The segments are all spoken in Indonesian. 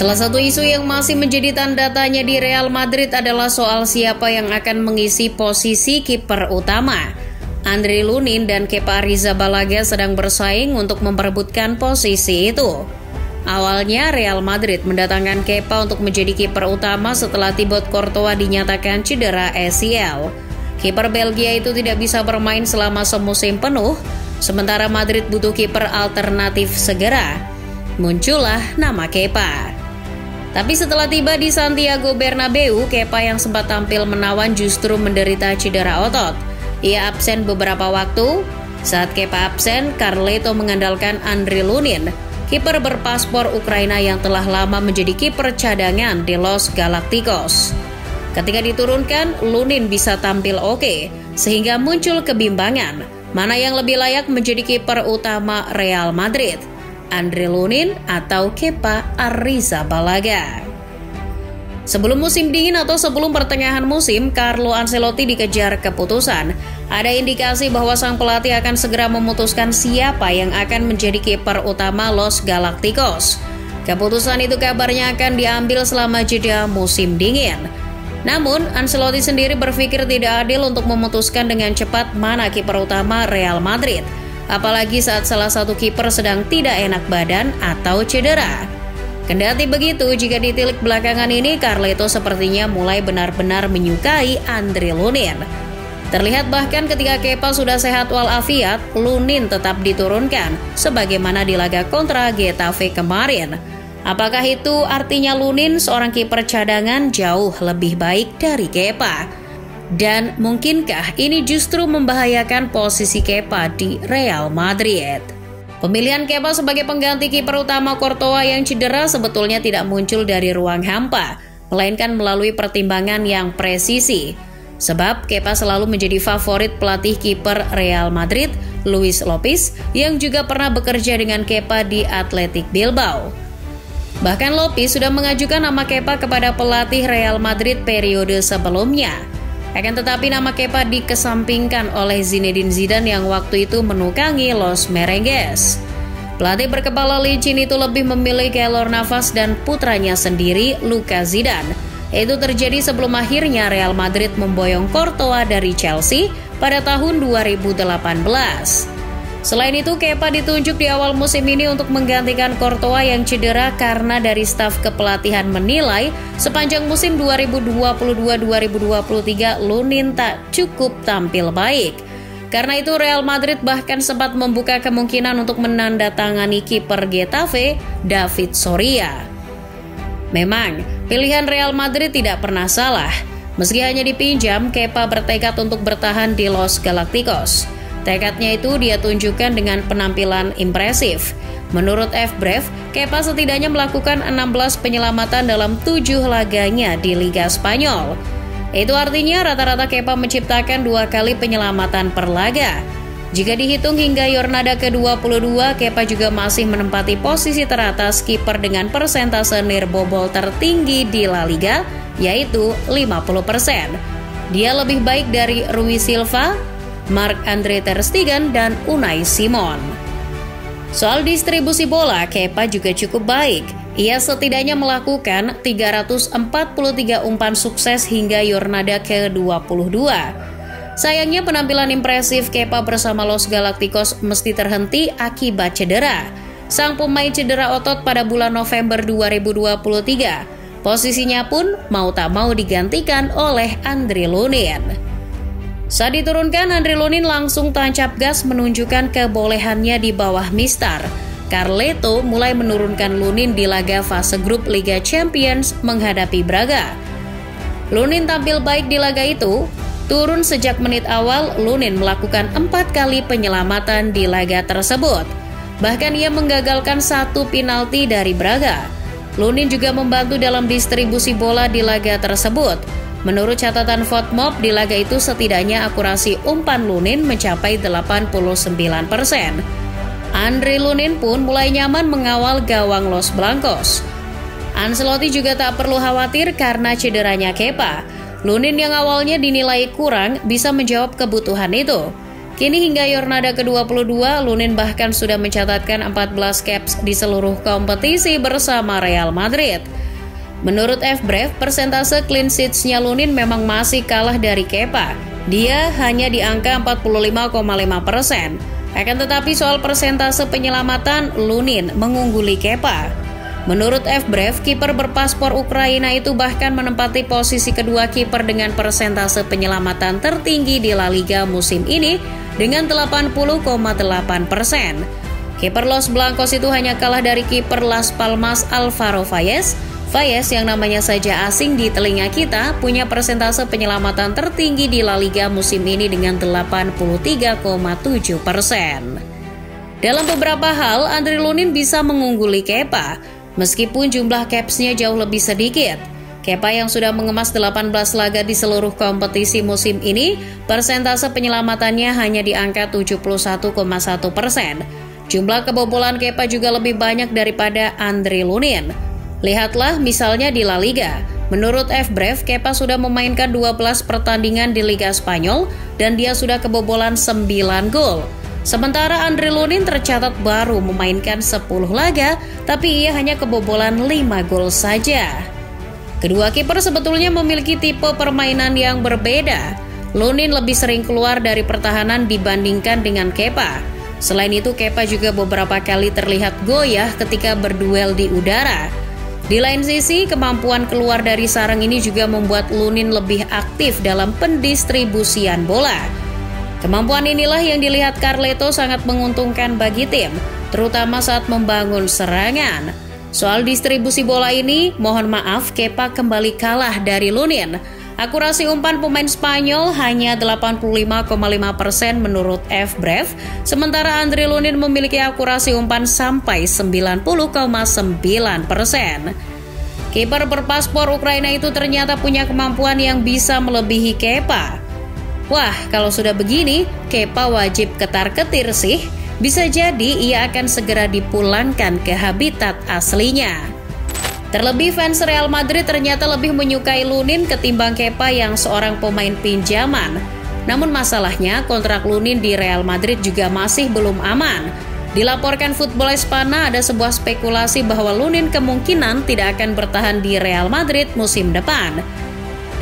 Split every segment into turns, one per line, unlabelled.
Salah satu isu yang masih menjadi tanda tanya di Real Madrid adalah soal siapa yang akan mengisi posisi kiper utama. André Lunin dan Kepa Arrizabalaga sedang bersaing untuk memperebutkan posisi itu. Awalnya Real Madrid mendatangkan Kepa untuk menjadi kiper utama setelah Thibaut Courtois dinyatakan cedera ACL. Kiper Belgia itu tidak bisa bermain selama semusim penuh, sementara Madrid butuh kiper alternatif segera. Muncullah nama Kepa. Tapi setelah tiba di Santiago Bernabeu, Kepa yang sempat tampil menawan justru menderita cedera otot. Ia absen beberapa waktu. Saat Kepa absen, Carleto mengandalkan André Lunin, kiper berpaspor Ukraina yang telah lama menjadi kiper cadangan di Los Galacticos. Ketika diturunkan, Lunin bisa tampil oke, sehingga muncul kebimbangan mana yang lebih layak menjadi kiper utama Real Madrid, André Lunin atau Kepa Arrizabalaga. Sebelum musim dingin atau sebelum pertengahan musim, Carlo Ancelotti dikejar keputusan. Ada indikasi bahwa sang pelatih akan segera memutuskan siapa yang akan menjadi kiper utama Los Galacticos. Keputusan itu kabarnya akan diambil selama jeda musim dingin. Namun, Ancelotti sendiri berpikir tidak adil untuk memutuskan dengan cepat mana kiper utama Real Madrid. Apalagi saat salah satu kiper sedang tidak enak badan atau cedera. Kendati begitu, jika ditilik belakangan ini, Carleto sepertinya mulai benar-benar menyukai André Lunin. Terlihat bahkan ketika Kepa sudah sehat walafiat, Lunin tetap diturunkan, sebagaimana di laga kontra Getafe kemarin. Apakah itu artinya Lunin seorang kiper cadangan jauh lebih baik dari Kepa? Dan mungkinkah ini justru membahayakan posisi Kepa di Real Madrid? Pemilihan Kepa sebagai pengganti kiper utama Courtois yang cedera sebetulnya tidak muncul dari ruang hampa, melainkan melalui pertimbangan yang presisi. Sebab Kepa selalu menjadi favorit pelatih kiper Real Madrid, Luis Lopez, yang juga pernah bekerja dengan Kepa di Athletic Bilbao. Bahkan Lopez sudah mengajukan nama Kepa kepada pelatih Real Madrid periode sebelumnya. Akan tetapi nama Kepa dikesampingkan oleh Zinedine Zidane yang waktu itu menukangi Los Merengues. Pelatih berkepala licin itu lebih memilih Keylor Navas dan putranya sendiri, Lucas Zidane. Itu terjadi sebelum akhirnya Real Madrid memboyong Courtois dari Chelsea pada tahun 2018. Selain itu, Kepa ditunjuk di awal musim ini untuk menggantikan Courtois yang cedera karena dari staf kepelatihan menilai sepanjang musim 2022-2023 Lunin tak cukup tampil baik. Karena itu Real Madrid bahkan sempat membuka kemungkinan untuk menandatangani kiper Getafe, David Soria. Memang, pilihan Real Madrid tidak pernah salah. Meski hanya dipinjam, Kepa bertekad untuk bertahan di Los Galacticos. Tekadnya itu dia tunjukkan dengan penampilan impresif. Menurut Fbref, Kepa setidaknya melakukan 16 penyelamatan dalam 7 laganya di Liga Spanyol. Itu artinya rata-rata Kepa menciptakan 2 kali penyelamatan per laga. Jika dihitung hingga Jornada ke-22, Kepa juga masih menempati posisi teratas kiper dengan persentase nirbobol tertinggi di La Liga, yaitu 50%. Dia lebih baik dari Rui Silva, Marc-Andre ter Stegen, dan Unai Simon. Soal distribusi bola, Kepa juga cukup baik. Ia setidaknya melakukan 343 umpan sukses hingga Jornada ke-22. Sayangnya penampilan impresif Kepa bersama Los Galacticos mesti terhenti akibat cedera. Sang pemain cedera otot pada bulan November 2023. Posisinya pun mau tak mau digantikan oleh André Lunin. Saat diturunkan, André Lunin langsung tancap gas menunjukkan kebolehannya di bawah Mister. Carleto mulai menurunkan Lunin di laga fase grup Liga Champions menghadapi Braga. Lunin tampil baik di laga itu. Turun sejak menit awal, Lunin melakukan 4 kali penyelamatan di laga tersebut. Bahkan ia menggagalkan 1 penalti dari Braga. Lunin juga membantu dalam distribusi bola di laga tersebut. Menurut catatan FotMob, di laga itu setidaknya akurasi umpan Lunin mencapai 89%. André Lunin pun mulai nyaman mengawal gawang Los Blancos. Ancelotti juga tak perlu khawatir karena cederanya Kepa. Lunin yang awalnya dinilai kurang bisa menjawab kebutuhan itu. Kini hingga Jornada ke-22, Lunin bahkan sudah mencatatkan 14 caps di seluruh kompetisi bersama Real Madrid. Menurut FBref, persentase clean sheets-nya Lunin memang masih kalah dari Kepa. Dia hanya di angka 45,5%. Akan tetapi soal persentase penyelamatan, Lunin mengungguli Kepa. Menurut FBref, kiper berpaspor Ukraina itu bahkan menempati posisi kedua kiper dengan persentase penyelamatan tertinggi di La Liga musim ini dengan 80,8%. Kiper Los Blancos itu hanya kalah dari kiper Las Palmas Alvaro Valles. Valles yang namanya saja asing di telinga kita punya persentase penyelamatan tertinggi di La Liga musim ini dengan 83,7%. Dalam beberapa hal, Andriy Lunin bisa mengungguli Kepa, meskipun jumlah capsnya jauh lebih sedikit. Kepa yang sudah mengemas 18 laga di seluruh kompetisi musim ini, persentase penyelamatannya hanya di angka 71,1%. Jumlah kebobolan Kepa juga lebih banyak daripada Andriy Lunin. Lihatlah misalnya di La Liga. Menurut FBref, Kepa sudah memainkan 12 pertandingan di Liga Spanyol dan dia sudah kebobolan 9 gol. Sementara Andriy Lunin tercatat baru memainkan 10 laga, tapi ia hanya kebobolan 5 gol saja. Kedua kiper sebetulnya memiliki tipe permainan yang berbeda. Lunin lebih sering keluar dari pertahanan dibandingkan dengan Kepa. Selain itu, Kepa juga beberapa kali terlihat goyah ketika berduel di udara. Di lain sisi, kemampuan keluar dari sarang ini juga membuat Lunin lebih aktif dalam pendistribusian bola. Kemampuan inilah yang dilihat Carleto sangat menguntungkan bagi tim, terutama saat membangun serangan. Soal distribusi bola ini, mohon maaf, Kepa kembali kalah dari Lunin. Akurasi umpan pemain Spanyol hanya 85,5% menurut FBref, sementara Andriy Lunin memiliki akurasi umpan sampai 90,9%. Kiper berpaspor Ukraina itu ternyata punya kemampuan yang bisa melebihi Kepa. Wah, kalau sudah begini, Kepa wajib ketar-ketir sih. Bisa jadi ia akan segera dipulangkan ke habitat aslinya. Terlebih fans Real Madrid ternyata lebih menyukai Lunin ketimbang Kepa yang seorang pemain pinjaman. Namun masalahnya kontrak Lunin di Real Madrid juga masih belum aman. Dilaporkan Football Espana ada sebuah spekulasi bahwa Lunin kemungkinan tidak akan bertahan di Real Madrid musim depan.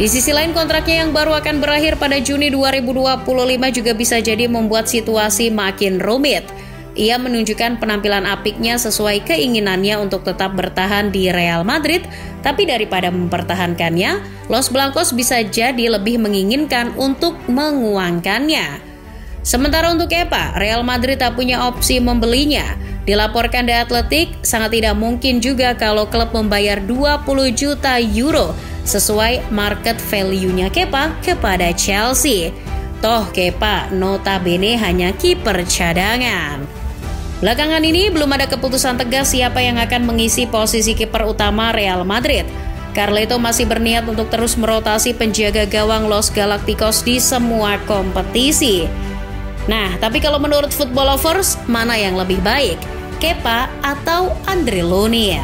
Di sisi lain, kontraknya yang baru akan berakhir pada Juni 2025 juga bisa jadi membuat situasi makin rumit. Ia menunjukkan penampilan apiknya sesuai keinginannya untuk tetap bertahan di Real Madrid, tapi daripada mempertahankannya, Los Blancos bisa jadi lebih menginginkan untuk menguangkannya. Sementara untuk Kepa, Real Madrid tak punya opsi membelinya. Dilaporkan The Athletic, sangat tidak mungkin juga kalau klub membayar 20 juta euro sesuai market value-nya Kepa kepada Chelsea. Toh Kepa notabene hanya kiper cadangan. Belakangan ini belum ada keputusan tegas siapa yang akan mengisi posisi kiper utama Real Madrid. Carleto masih berniat untuk terus merotasi penjaga gawang Los Galacticos di semua kompetisi. Nah, tapi kalau menurut Football Lovers, mana yang lebih baik? Kepa atau Andriy Lunin?